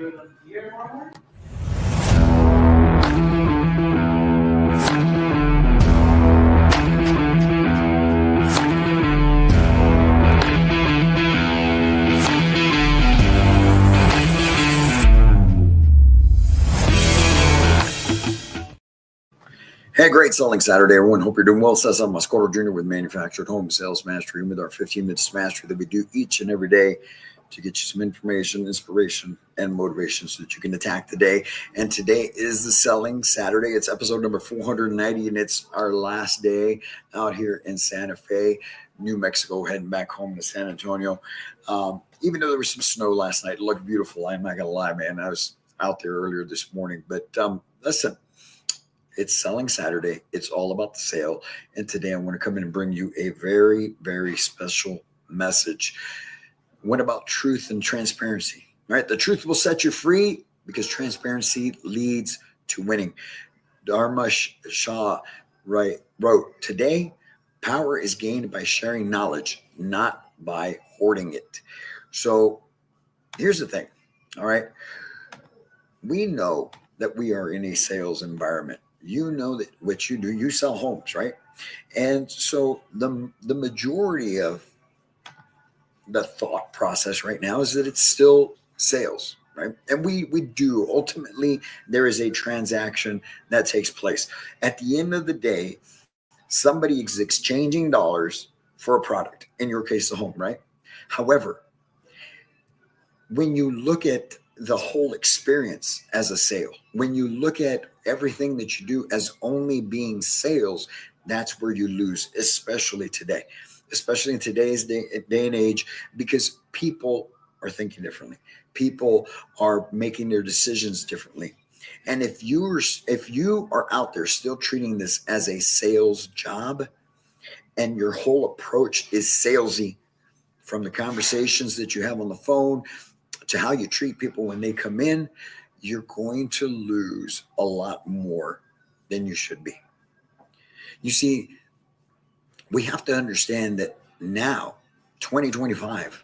Hey, great selling Saturday, everyone. Hope you're doing well. Says I'm Mascoro Jr. with Manufactured Home Sales Mastery, with our 15 minutes mastery that we do each and every day to get you some information, inspiration, and motivation so that you can attack the day. And today is the Selling Saturday. It's episode number 490, and it's our last day out here in Santa Fe, New Mexico, heading back home to San Antonio. Even though there was some snow last night, it looked beautiful. I'm not going to lie, man. I was out there earlier this morning. But listen, it's Selling Saturday. It's all about the sale. And today I want to come in and bring you a very, very special message. What about truth and transparency? All right. The truth will set you free because transparency leads to winning. Dharma Shah wrote, today, power is gained by sharing knowledge, not by hoarding it. So here's the thing. All right. We know that we are in a sales environment. You know that what you do, you sell homes, right? And so the majority of the thought process right now is that it's still sales, right? And we do. Ultimately, there is a transaction that takes place. At the end of the day, somebody is exchanging dollars for a product, in your case, a home, right? However, when you look at the whole experience as a sale, when you look at everything that you do as only being sales, that's where you lose, especially today, especially in today's day and age, because people are thinking differently. People are making their decisions differently. And if you are out there still treating this as a sales job and your whole approach is salesy, from the conversations that you have on the phone to how you treat people when they come in, you're going to lose a lot more than you should be. You see, we have to understand that now, 2025,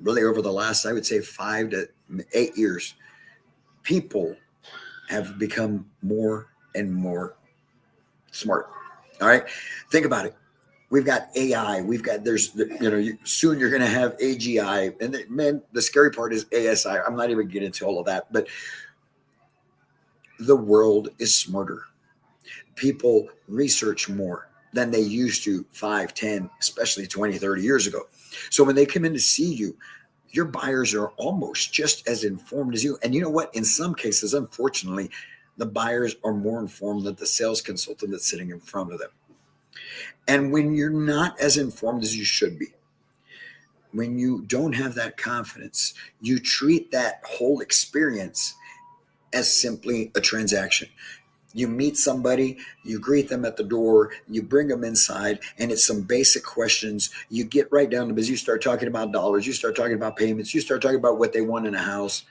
really over the last, I would say 5 to 8 years, people have become more and more smart. All right. Think about it. We've got AI. Soon you're going to have AGI. And man, the scary part is ASI. I'm not even getting into all of that, but the world is smarter. People research more than they used to 5, 10, especially 20, 30 years ago. So when they come in to see you, your buyers are almost just as informed as you. And you know what? In some cases, unfortunately, the buyers are more informed than the sales consultant that's sitting in front of them. And when you're not as informed as you should be, when you don't have that confidence, you treat that whole experience as simply a transaction. You meet somebody, you greet them at the door, you bring them inside, and it's some basic questions. You get right down to business. You start talking about dollars, you start talking about payments, you start talking about what they want in a house.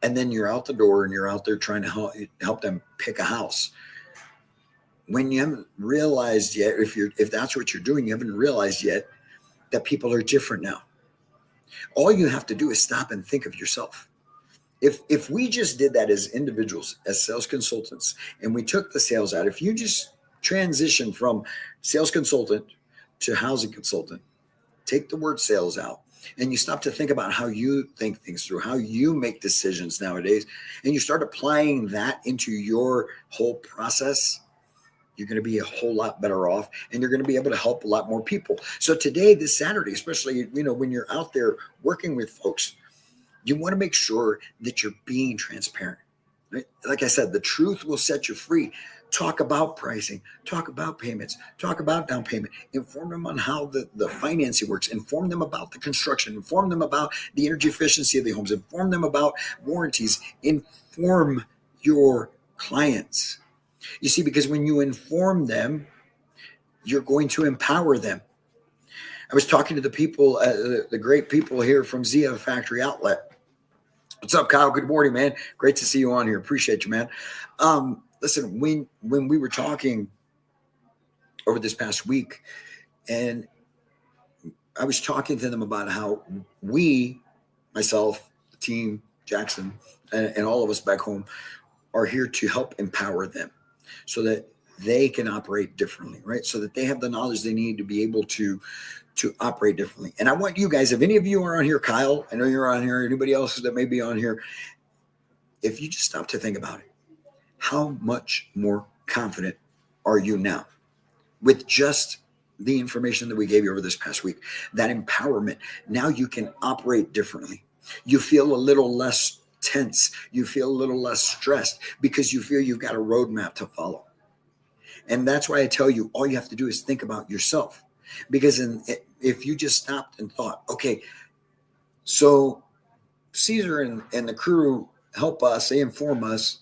And then you're out the door and you're out there trying to help them pick a house. When you haven't realized yet, if that's what you're doing, you haven't realized yet that people are different now. All you have to do is stop and think of yourself. If we just did that as individuals, as sales consultants, and we took the sales out, if you just transition from sales consultant to housing consultant, take the word sales out, and you stop to think about how you think things through, how you make decisions nowadays, and you start applying that into your whole process, you're going to be a whole lot better off, and you're going to be able to help a lot more people. So today, this Saturday, especially, when you're out there working with folks, you want to make sure that you're being transparent. Right? Like I said, the truth will set you free. Talk about pricing, talk about payments, talk about down payment, inform them on how the financing works, inform them about the construction, inform them about the energy efficiency of the homes, inform them about warranties, inform your clients. You see, because when you inform them, you're going to empower them. I was talking to the people, the great people here from Zia Factory Outlet. What's up, Kyle? Good morning, man. Great to see you on here. Appreciate you, man. Listen, when we were talking over this past week, and I was talking to them about how we, myself, the team, Jackson, and all of us back home are here to help empower them so that they can operate differently, right? So that they have the knowledge they need to be able to operate differently. And I want you guys, if any of you are on here, Kyle, I know you're on here, anybody else that may be on here, if you just stop to think about it, how much more confident are you now with just the information that we gave you over this past week? That empowerment, now you can operate differently. You feel a little less tense. You feel a little less stressed because you feel you've got a roadmap to follow. And that's why I tell you, all you have to do is think about yourself. Because if you just stopped and thought, okay, so Caesar and the crew help us, they inform us,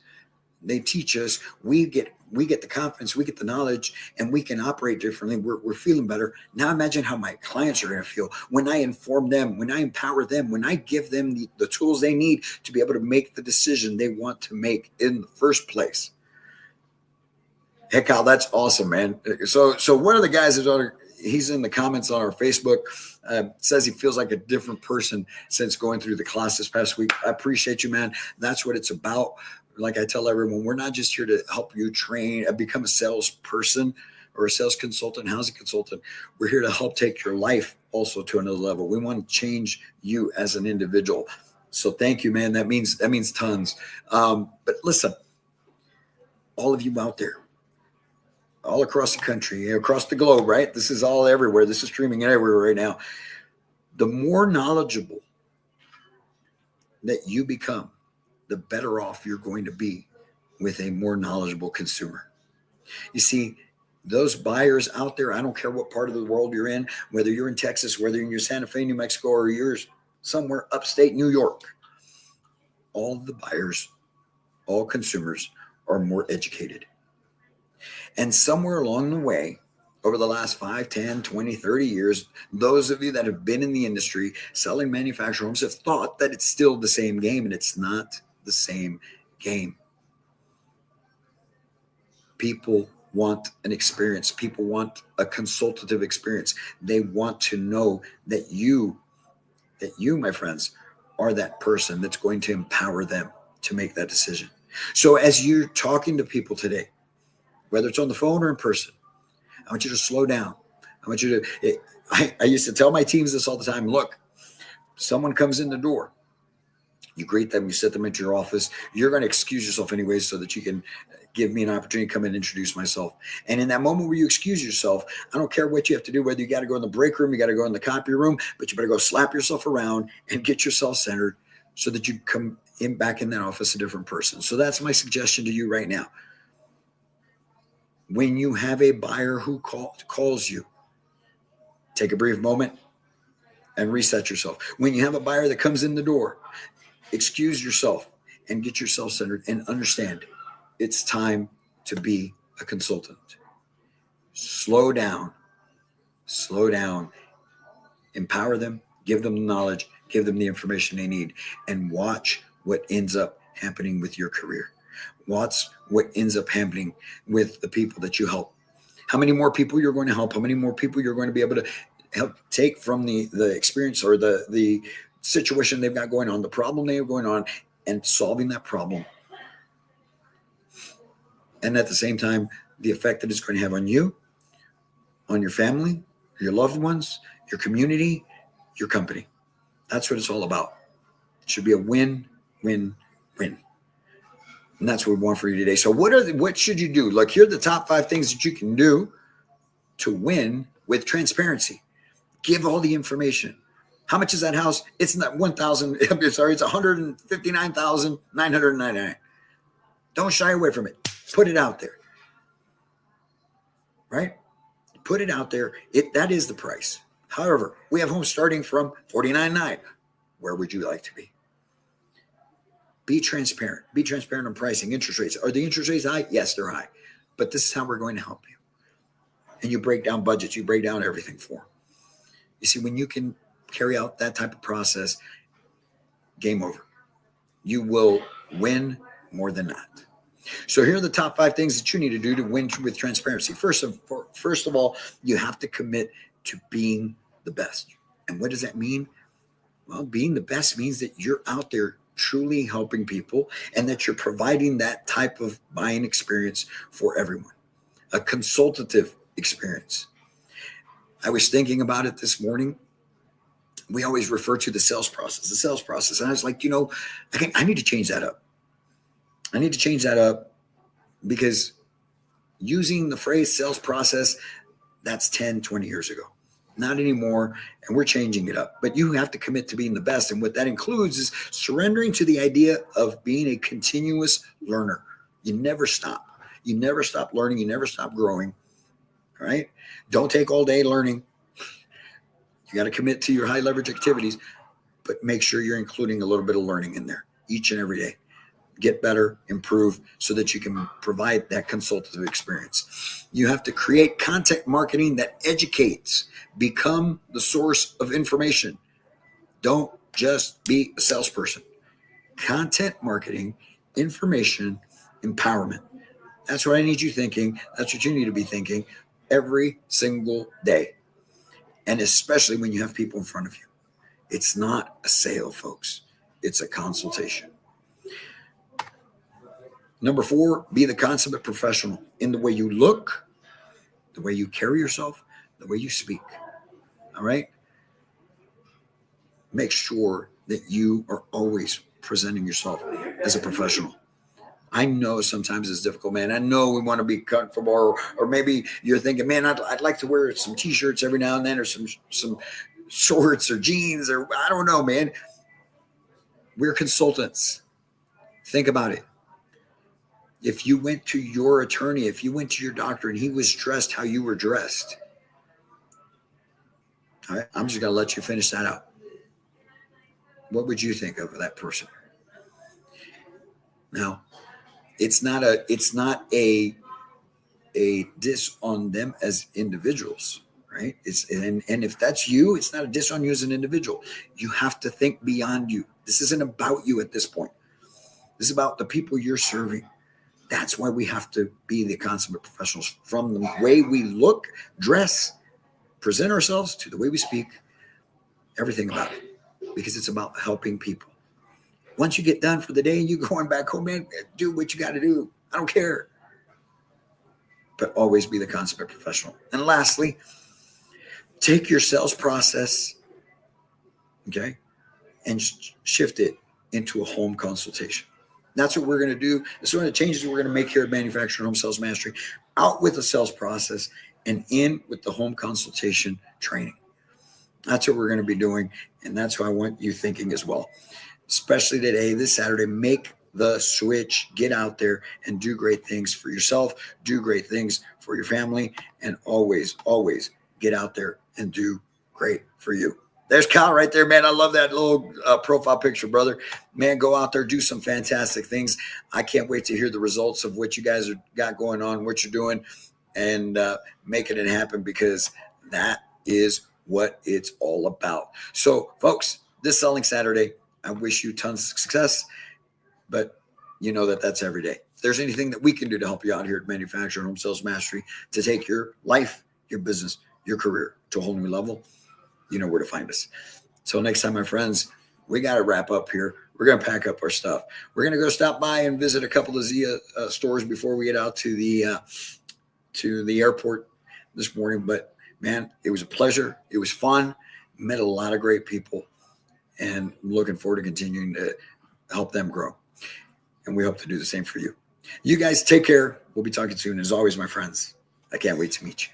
they teach us, we get the confidence, we get the knowledge, and we can operate differently. We're feeling better. Now imagine how my clients are going to feel when I inform them, when I empower them, when I give them the tools they need to be able to make the decision they want to make in the first place. Hey, Kyle, that's awesome, man. So one of the guys he's in the comments on our Facebook, says he feels like a different person since going through the class this past week. I appreciate you, man. That's what it's about. Like I tell everyone, we're not just here to help you train, become a salesperson or a sales consultant, housing consultant. We're here to help take your life also to another level. We want to change you as an individual. So thank you, man. That means tons. But listen, all of you out there, all across the country, across the globe, right? This is all everywhere. This is streaming everywhere right now. The more knowledgeable that you become, the better off you're going to be with a more knowledgeable consumer. You see, those buyers out there, I don't care what part of the world you're in, whether you're in Texas, whether you're in Santa Fe, New Mexico, or you're somewhere upstate New York, all the buyers, all consumers are more educated. And somewhere along the way, over the last 5, 10, 20, 30 years, those of you that have been in the industry selling manufactured homes have thought that it's still the same game, and it's not the same game. People want an experience. People want a consultative experience. They want to know that you, my friends, are that person that's going to empower them to make that decision. So as you're talking to people today, whether it's on the phone or in person, I want you to slow down. I want you to, I used to tell my teams this all the time. Look, someone comes in the door, you greet them, you set them into your office. You're going to excuse yourself anyways so that you can give me an opportunity to come in and introduce myself. And in that moment where you excuse yourself, I don't care what you have to do, whether you got to go in the break room, you got to go in the copy room, but you better go slap yourself around and get yourself centered so that you come in back in that office a different person. So that's my suggestion to you right now. When you have a buyer who calls you, take a brief moment and reset yourself. When you have a buyer that comes in the door, excuse yourself and get yourself centered and understand it's time to be a consultant. Slow down, empower them, give them the knowledge, give them the information they need, and watch what ends up happening with your career. Watch what ends up happening with the people that you help. How many more people you're going to help, how many more people you're going to be able to help take from the experience or the situation they've got going on, the problem they have going on, and solving that problem. And at the same time, the effect that it's going to have on you, on your family, your loved ones, your community, your company. That's what it's all about. It should be a win, win, win. And that's what we want for you today. So what should you do? Look, here are the top 5 things that you can do to win with transparency. Give all the information. How much is that house? It's not $1,000. Sorry, it's $159,999. Don't shy away from it. Put it out there. Right? Put it out there. That is the price. However, we have homes starting from $49,900. Where would you like to be? Be transparent. Be transparent on pricing, interest rates. Are the interest rates high? Yes, they're high. But this is how we're going to help you. And you break down budgets. You break down everything for them. You see, when you can carry out that type of process, game over. You will win more than not. So here are the top 5 things that you need to do to win with transparency. First of all, you have to commit to being the best. And what does that mean? Well, being the best means that you're out there truly helping people and that you're providing that type of buying experience for everyone, a consultative experience. I was thinking about it this morning. We always refer to the sales process. And I was like, I need to change that up. I need to change that up because using the phrase sales process, that's 10, 20 years ago. Not anymore, and we're changing it up. But you have to commit to being the best. And what that includes is surrendering to the idea of being a continuous learner. You never stop. You never stop learning. You never stop growing, right? Don't take all day learning. You got to commit to your high leverage activities, but make sure you're including a little bit of learning in there each and every day. Get better, improve, so that you can provide that consultative experience. You have to create content marketing that educates, become the source of information. Don't just be a salesperson. Content marketing, information, empowerment. That's what I need you thinking. That's what you need to be thinking every single day. And especially when you have people in front of you. It's not a sale, folks. It's a consultation. Number 4, be the consummate professional in the way you look, the way you carry yourself, the way you speak. All right? Make sure that you are always presenting yourself as a professional. I know sometimes it's difficult, man. I know we want to be comfortable, or maybe you're thinking, man, I'd like to wear some T-shirts every now and then, or some shorts or jeans, or I don't know, man. We're consultants. Think about it. If you went to your attorney, if you went to your doctor and he was dressed how you were dressed, all right, I'm just going to let you finish that out. What would you think of that person? Now, it's not a diss on them as individuals, right? And if that's you, it's not a diss on you as an individual. You have to think beyond you. This isn't about you at this point. This is about the people you're serving. That's why we have to be the consummate professionals, from the way we look, dress, present ourselves, to the way we speak, everything about it, because it's about helping people. Once you get done for the day and you're going back home, man, do what you got to do. I don't care. But always be the consummate professional. And lastly, take your sales process, okay, and shift it into a home consultation. That's what we're going to do. That's one of the changes we're going to make here at Manufactured Home Sales Mastery. Out with the sales process and in with the home consultation training. That's what we're going to be doing. And that's how I want you thinking as well. Especially today, this Saturday, make the switch. Get out there and do great things for yourself. Do great things for your family. And always, always get out there and do great for you. There's Kyle right there, man. I love that little profile picture, brother. Man, go out there, do some fantastic things. I can't wait to hear the results of what you guys got going on, what you're doing, and making it happen, because that is what it's all about. So, folks, this Selling Saturday, I wish you tons of success, but you know that that's every day. If there's anything that we can do to help you out here at Manufactured Home Sales Mastery to take your life, your business, your career to a whole new level, you know where to find us. Till next time, my friends, we got to wrap up here. We're going to pack up our stuff. We're going to go stop by and visit a couple of Zia stores before we get out to the airport this morning. But, man, it was a pleasure. It was fun. Met a lot of great people. And I'm looking forward to continuing to help them grow. And we hope to do the same for you. You guys take care. We'll be talking soon. As always, my friends, I can't wait to meet you.